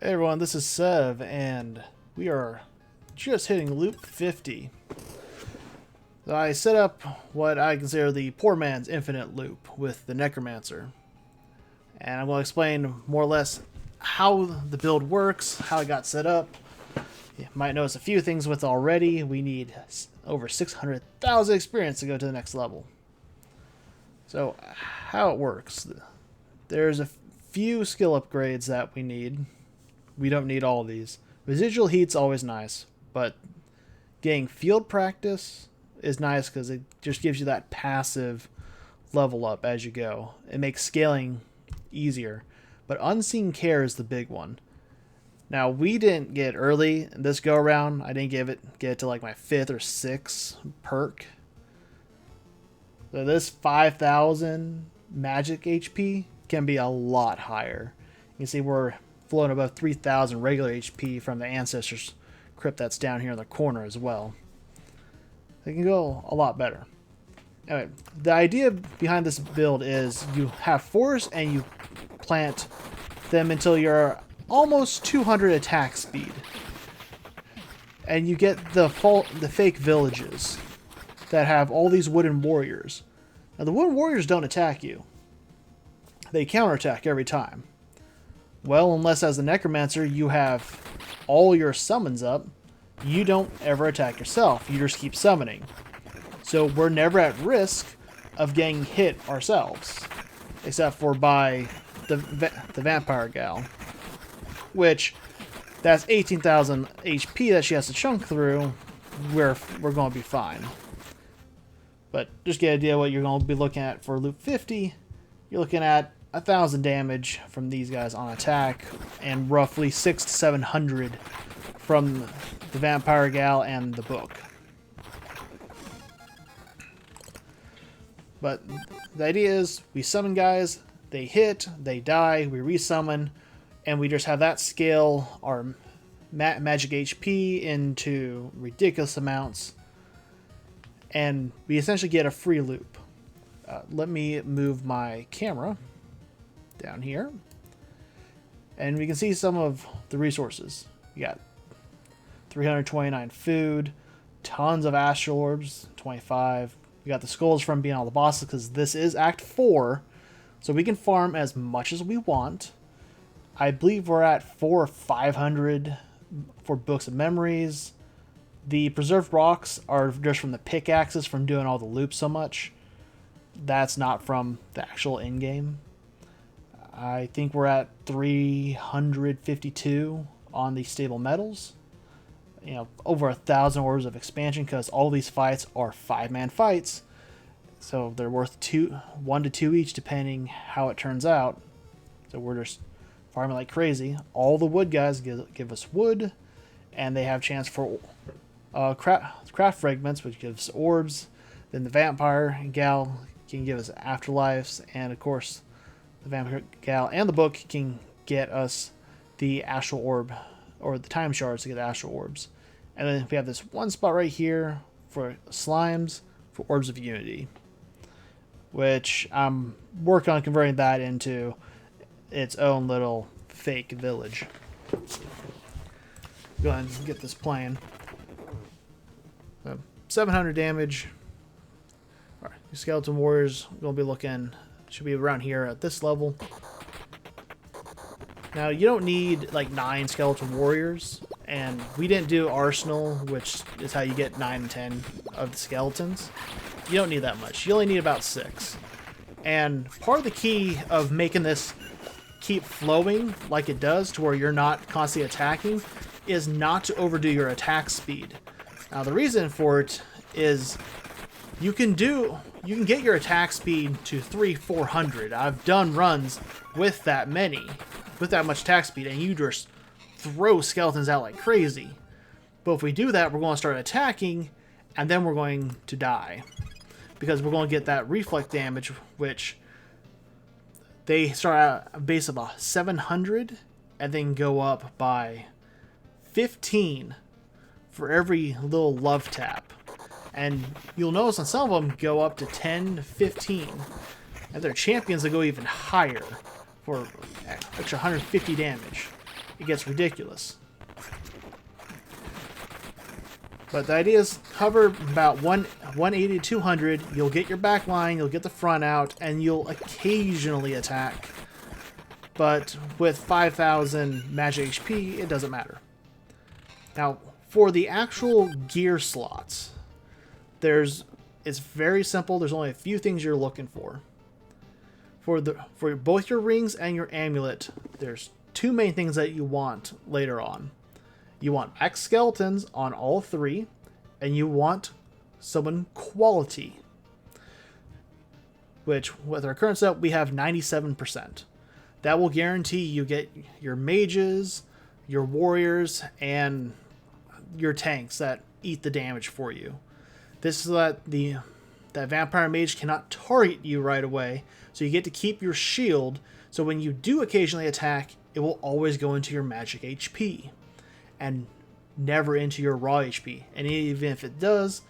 Hey everyone, this is Sev, and we are just hitting loop 50. So I set up what I consider the poor man's infinite loop with the Necromancer. And I'm going to explain more or less how the build works, how it got set up. You might notice a few things with already. We need over 600,000 experience to go to the next level. So how it works. There's a few skill upgrades that we need. We don't need all of these. Residual heat's always nice, but getting field practice is nice because it just gives you that passive level up as you go. It makes scaling easier, but unseen care is the big one. Now we didn't get early in this go around. I didn't get it to like my 5th or 6th perk. So this 5,000 magic HP can be a lot higher. You can see we're floating above 3,000 regular HP from the Ancestors crypt that's down here in the corner as well. They can go a lot better. Anyway, the idea behind this build is you have forests and you plant them until you're almost 200 attack speed. And you get the fake villages that have all these wooden warriors. Now the wooden warriors don't attack you. They counterattack every time. Well, unless as the Necromancer you have all your summons up, you don't ever attack yourself. You just keep summoning. So we're never at risk of getting hit ourselves. Except for by the Vampire Gal. Which, that's 18,000 HP that she has to chunk through. We're going to be fine. But just get an idea what you're going to be looking at for loop 50. You're looking at 1,000 damage from these guys on attack, and roughly 600 to 700 from the Vampire Gal and the book. But the idea is we summon guys, they hit, they die, we resummon, and we just have that scale our magic HP into ridiculous amounts, and we essentially get a free loop. Let me move my camera down here, and we can see some of the resources. We got 329 food, tons of astral orbs, 25. We got the skulls from being all the bosses because this is Act 4, so we can farm as much as we want. I believe we're at 400 or 500 for books of memories. The preserved rocks are just from the pickaxes from doing all the loops so much. That's not from the actual in-game. I think we're at 352 on the stable metals. You know, over 1,000 orders of expansion because all these fights are 5-man fights. So they're worth 1 to 2 each depending how it turns out. So we're just farming like crazy. All the wood guys give us wood, and they have chance for craft fragments, which gives orbs. Then the Vampire Gal can give us afterlives, and of course the Vampire Gal and the book can get us the astral orb, or the time shards to get the astral orbs. And then we have this one spot right here for slimes, for orbs of unity, which I'm working on converting that into its own little fake village. Go ahead and get this playing. 700 damage. All right, skeleton warriors gonna be looking, should be around here at this level. Now you don't need like 9 skeleton warriors, and we didn't do arsenal, which is how you get 9 and 10 of the skeletons. You don't need that much. You only need about 6. And part of the key of making this keep flowing like it does to where you're not constantly attacking is not to overdo your attack speed. Now the reason for it is you can get your attack speed to 300-400. I've done runs with that much attack speed, and you just throw skeletons out like crazy. But if we do that, we're going to start attacking, and then we're going to die. Because we're going to get that reflect damage, which they start at a base of 700, and then go up by 15 for every little love tap. And you'll notice on some of them go up to 10 to 15. And there are champions that go even higher for extra 150 damage. it gets ridiculous. But the idea is hover about 180 to 200, you'll get your back line, you'll get the front out, and you'll occasionally attack. But with 5,000 magic HP, it doesn't matter. Now, for the actual gear slots, it's very simple. There's only a few things you're looking for. For both your rings and your amulet, there's two main things that you want later on. You want max skeletons on all three, and you want summon quality, which with our current setup we have 97%. That will guarantee you get your mages, your warriors, and your tanks that eat the damage for you. This is that that vampire mage cannot target you right away, so you get to keep your shield, so when you do occasionally attack, it will always go into your magic HP, and never into your raw HP. And even if it does,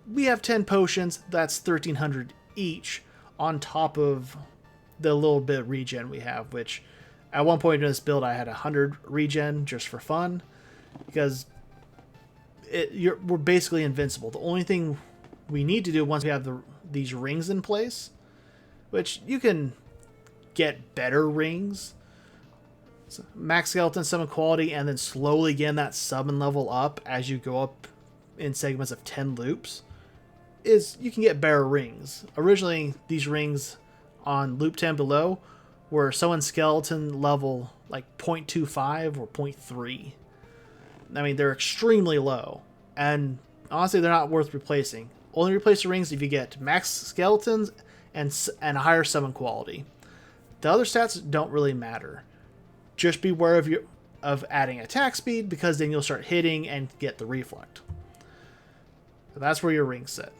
we have 10 potions, that's 1,300 each, on top of the little bit of regen we have, which at one point in this build I had 100 regen just for fun, because we're basically invincible. The only thing we need to do once we have these rings in place, which you can get better rings, so max skeleton, summon quality, and then slowly gain that summon level up as you go up in segments of 10 loops, is you can get better rings. Originally, these rings on loop 10 below were summon skeleton level like 0.25 or 0.3. I mean, they're extremely low, and honestly, they're not worth replacing. Only replace the rings if you get max skeletons and a higher summon quality. The other stats don't really matter. Just beware of adding attack speed, because then you'll start hitting and get the reflect. So that's where your rings sit.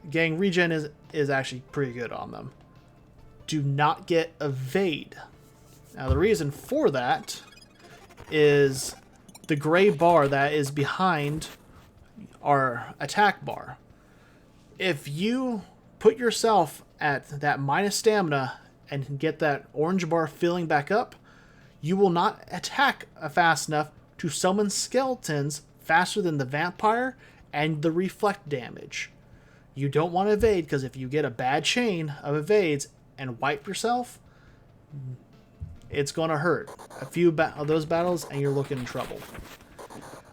Getting regen is actually pretty good on them. Do not get evade. Now the reason for that is the gray bar that is behind our attack bar. If you put yourself at that minus stamina and get that orange bar filling back up, you will not attack fast enough to summon skeletons faster than the vampire and the reflect damage. You don't want to evade, because if you get a bad chain of evades and wipe yourself, it's going to hurt. A few of those battles and you're looking in trouble.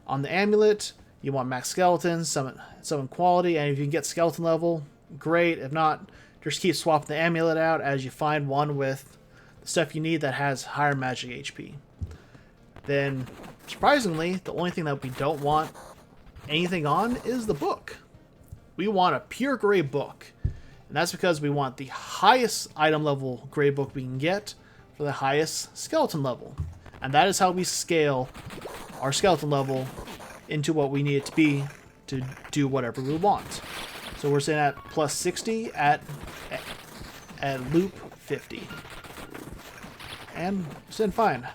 On the amulet, you want max skeletons, summon quality, and if you can get skeleton level, great. If not, just keep swapping the amulet out as you find one with the stuff you need that has higher magic HP. Then, surprisingly, the only thing that we don't want anything on is the book. We want a pure gray book, and that's because we want the highest item level gray book we can get for the highest skeleton level. And that is how we scale our skeleton level into what we need it to be to do whatever we want. So we're sitting at plus 60 at loop 50. And it's been fine.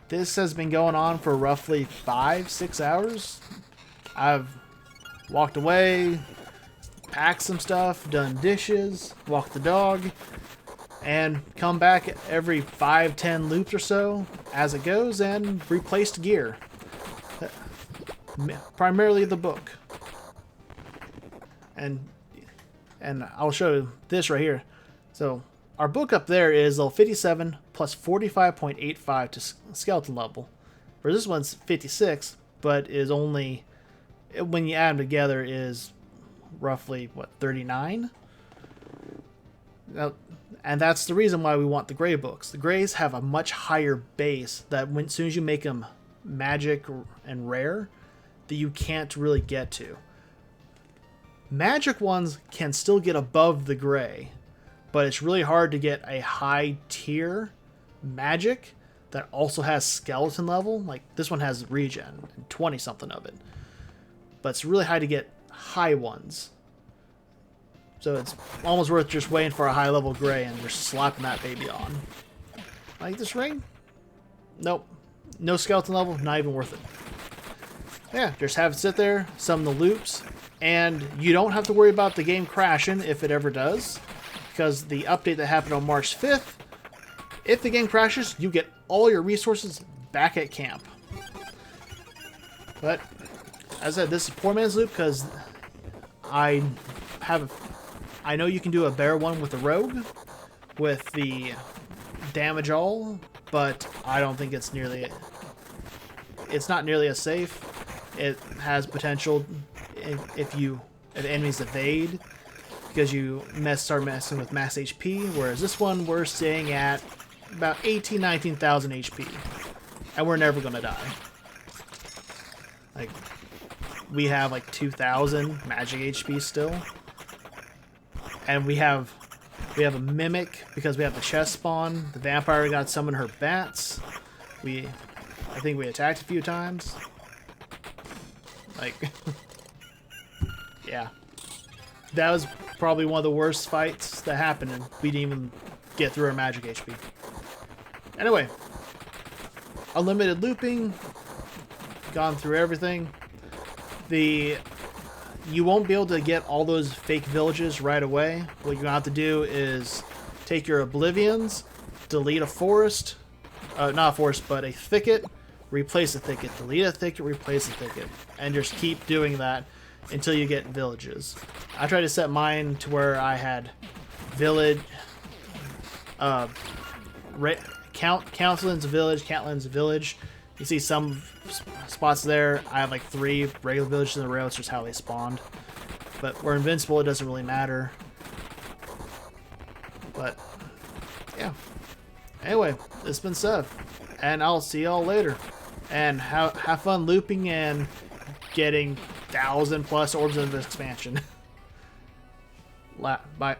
This has been going on for roughly 5-6 hours. I've walked away, packed some stuff, done dishes, walked the dog, and come back every 5-10 loops or so as it goes and replaced gear. Primarily the book. And I'll show you this right here. So our book up there is level 57 plus 45.85 to skeleton level. For this one's 56, but is only, when you add them together, is roughly, what, 39? Now, and that's the reason why we want the gray books. The grays have a much higher base that as soon as you make them magic and rare, that you can't really get to. Magic ones can still get above the gray, but it's really hard to get a high tier magic that also has skeleton level. Like this one has regen, 20 something of it. But it's really hard to get high ones. So it's almost worth just waiting for a high level gray and just slapping that baby on. Like this ring? Nope. No skeleton level, not even worth it. Yeah, just have it sit there, summon the loops, and you don't have to worry about the game crashing if it ever does, because the update that happened on March 5th, if the game crashes, you get all your resources back at camp. But as I said, this is poor man's loop because I know you can do a bear one with the rogue with the damage all, but I don't think it's not nearly as safe. It has potential if enemies evade, because you start messing with max HP, whereas this one we're staying at about 19,000 HP, and we're never gonna die. Like, we have like 2,000 magic HP still, and we have a mimic because we have the chest spawn. The vampire got summon her bats. I think we attacked a few times. Like, yeah. That was probably one of the worst fights that happened, and we didn't even get through our magic HP. Anyway, unlimited looping, gone through everything. You won't be able to get all those fake villages right away. What you're going to have to do is take your oblivions, delete a forest, not a forest, but a thicket, replace the thicket, delete a thicket, replace the thicket, and just keep doing that until you get villages. I tried to set mine to where I had village, Countlands village. You see some spots there. I have like 3 regular villages in a row. It's just how they spawned. But we're invincible. It doesn't really matter. But yeah. Anyway, it's been Sev, and I'll see y'all later. And have fun looping and getting 1,000+ orbs of expansion. Bye.